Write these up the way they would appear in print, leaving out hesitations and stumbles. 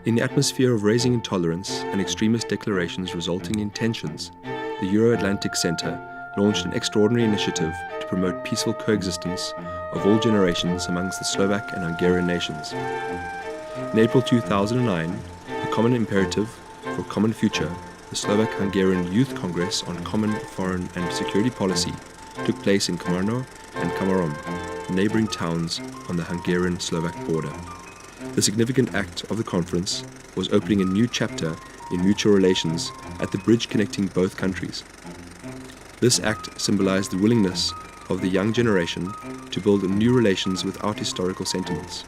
In the atmosphere of raising intolerance and extremist declarations resulting in tensions, the Euro-Atlantic Centre launched an extraordinary initiative to promote peaceful coexistence of all generations amongst the Slovak and Hungarian nations. In April 2009, the Common Imperative for a Common Future, the Slovak-Hungarian Youth Congress on Common Foreign and Security Policy, took place in Komárno and Komárom, neighbouring towns on the Hungarian-Slovak border. The significant act of the conference was opening a new chapter in mutual relations at the bridge connecting both countries. This act symbolized the willingness of the young generation to build new relations without historical sentiments.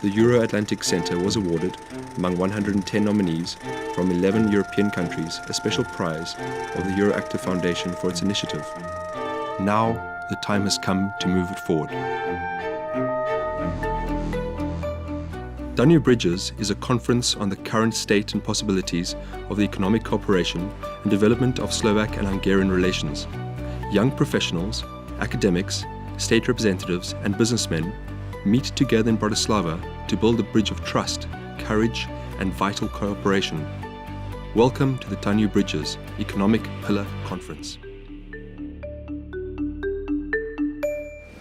The Euro-Atlantic Centre was awarded, among 110 nominees from 11 European countries, a special prize of the Euroactive Foundation for its initiative. Now, the time has come to move it forward. Danube Bridges is a conference on the current state and possibilities of the economic cooperation and development of Slovak and Hungarian relations. Young professionals, academics, state representatives and businessmen meet together in Bratislava to build a bridge of trust, courage and vital cooperation. Welcome to the Danube Bridges Economic Pillar Conference.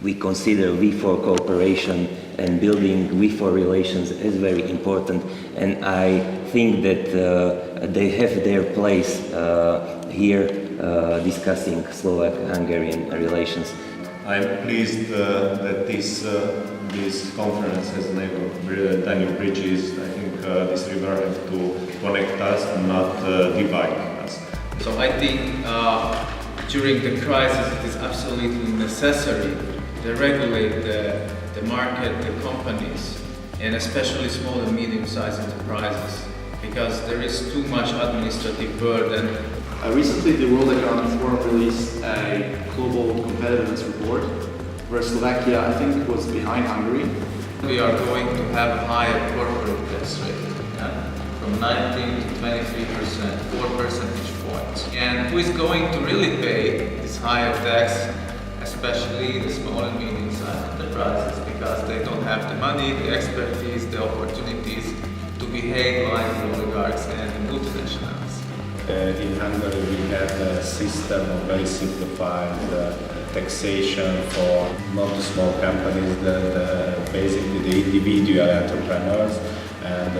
We consider V4 cooperation and building V4 relations as very important, and I think that they have their place here discussing Slovak-Hungarian relations. I'm pleased that this conference has enabled Danube Bridges. I think this river has to connect us and not divide us. So I think during the crisis it is absolutely necessary to regulate the market, the companies, and especially small and medium-sized enterprises, because there is too much administrative burden. Recently, the World Economic Forum released a global competitiveness report, where Slovakia, I think, was behind Hungary. We are going to have a higher corporate tax rate, from 19 to 23%, 4 percentage points. And who is going to really pay this higher tax? Especially the small and medium-sized enterprises, because they don't have the money, the expertise, the opportunities to behave like the oligarchs and the multinationals. In Hungary we have a system of very simplified taxation for not the small companies, basically the individual entrepreneurs, and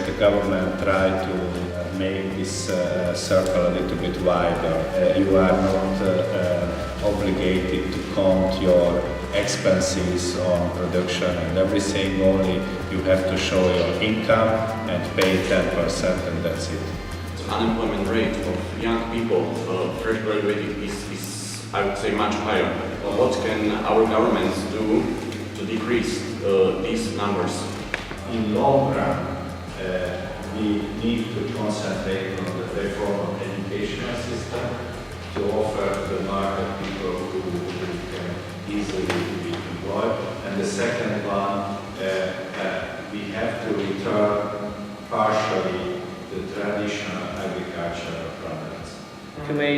the government tried to make this circle a little bit wider. You are not obligated to count your expenses on production and everything, only you have to show your income and pay 10% and that's it. The unemployment rate of young people, fresh graduated, is I would say much higher. What can our governments do to decrease these numbers? In long run, we need to concentrate on the reform of the educational system to offer the market people who can easily be employed. And the second one, we have to return partially the traditional agricultural products. You may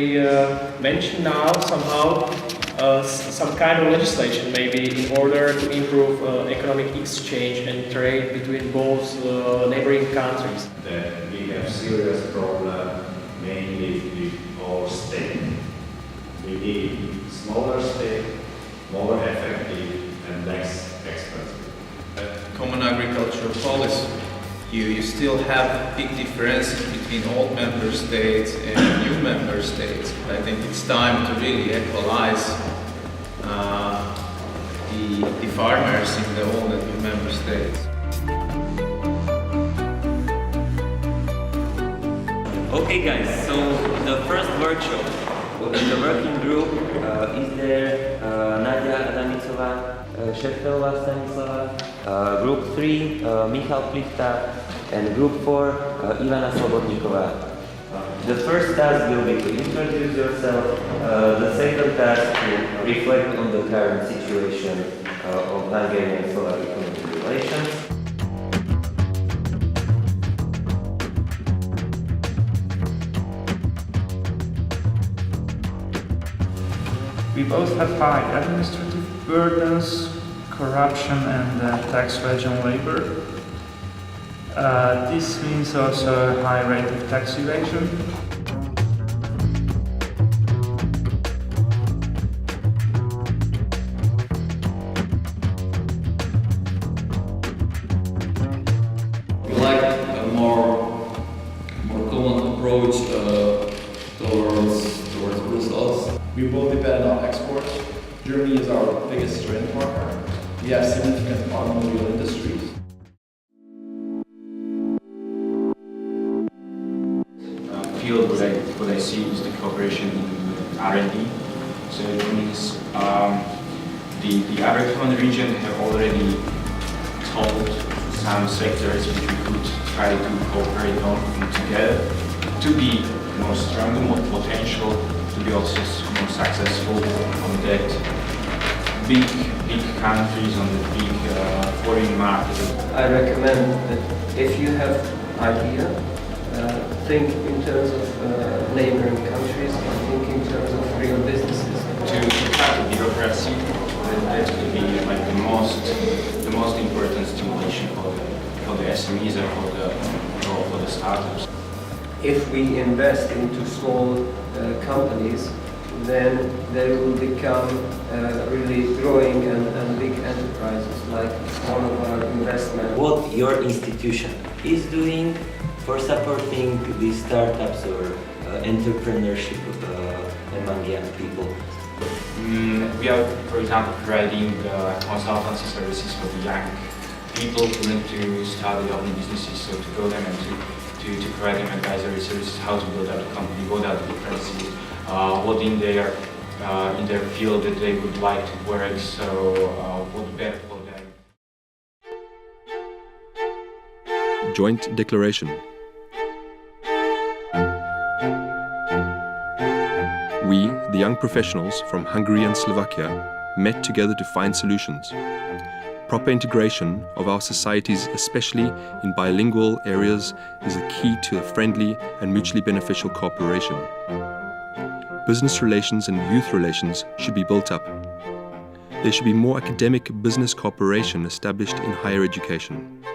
mention now somehow some kind of legislation maybe in order to improve economic exchange and trade between both neighboring countries. That we have serious problem mainly with our state. We need smaller state, more effective and less expensive. Common agricultural policy. You still have big differences between old member states and new member states. I think it's time to really equalize the farmers in the old and new member states. Okay guys, so the first workshop in the working group is there Nadia Adamicová, Šeftelová Stanislava, group 3 Michal Plichta, and group 4 Ivana Slobodníková. The first task will be to introduce yourself, the second task to reflect on the current situation of Hungarian and Slovak economic relations. We both have high administrative burdens, corruption and tax wage on labor. This means also a high rate of tax evasion. We like a more common approach towards Brussels. We both depend on exports. Germany is our biggest trading partner. We have significant automobile industries. Field what I see is the cooperation in R&D. So it means the Agricon region have already told some sectors which we could try to cooperate on together to be more stronger, more potential, to be also more successful on that big countries, on the big foreign market. I recommend that if you have idea, think in terms of neighboring countries and think in terms of real businesses. To cut the bureaucracy, that could be like the most important stimulation for the SMEs and for the startups. If we invest into small companies, then they will become really growing and big enterprises, like one of our investments. What your institution is doing for supporting these startups or entrepreneurship among young people? We are, for example, providing consultancy services for the young people who want to start their own businesses, so to grow them and to provide them advisory services, how to build out a company, what are the differences, what in their field that they would like to work, so what's better for them. Joint Declaration. We, the young professionals from Hungary and Slovakia, met together to find solutions. Proper integration of our societies, especially in bilingual areas, is the key to a friendly and mutually beneficial cooperation. Business relations and youth relations should be built up. There should be more academic business cooperation established in higher education.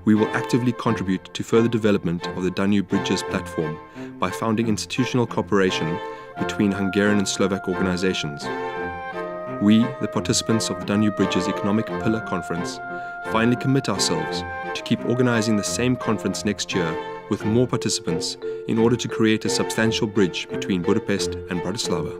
We will actively contribute to further development of the Danube Bridges platform by founding institutional cooperation between Hungarian and Slovak organizations. We, the participants of the Danube Bridges Economic Pillar Conference, finally commit ourselves to keep organizing the same conference next year with more participants in order to create a substantial bridge between Budapest and Bratislava.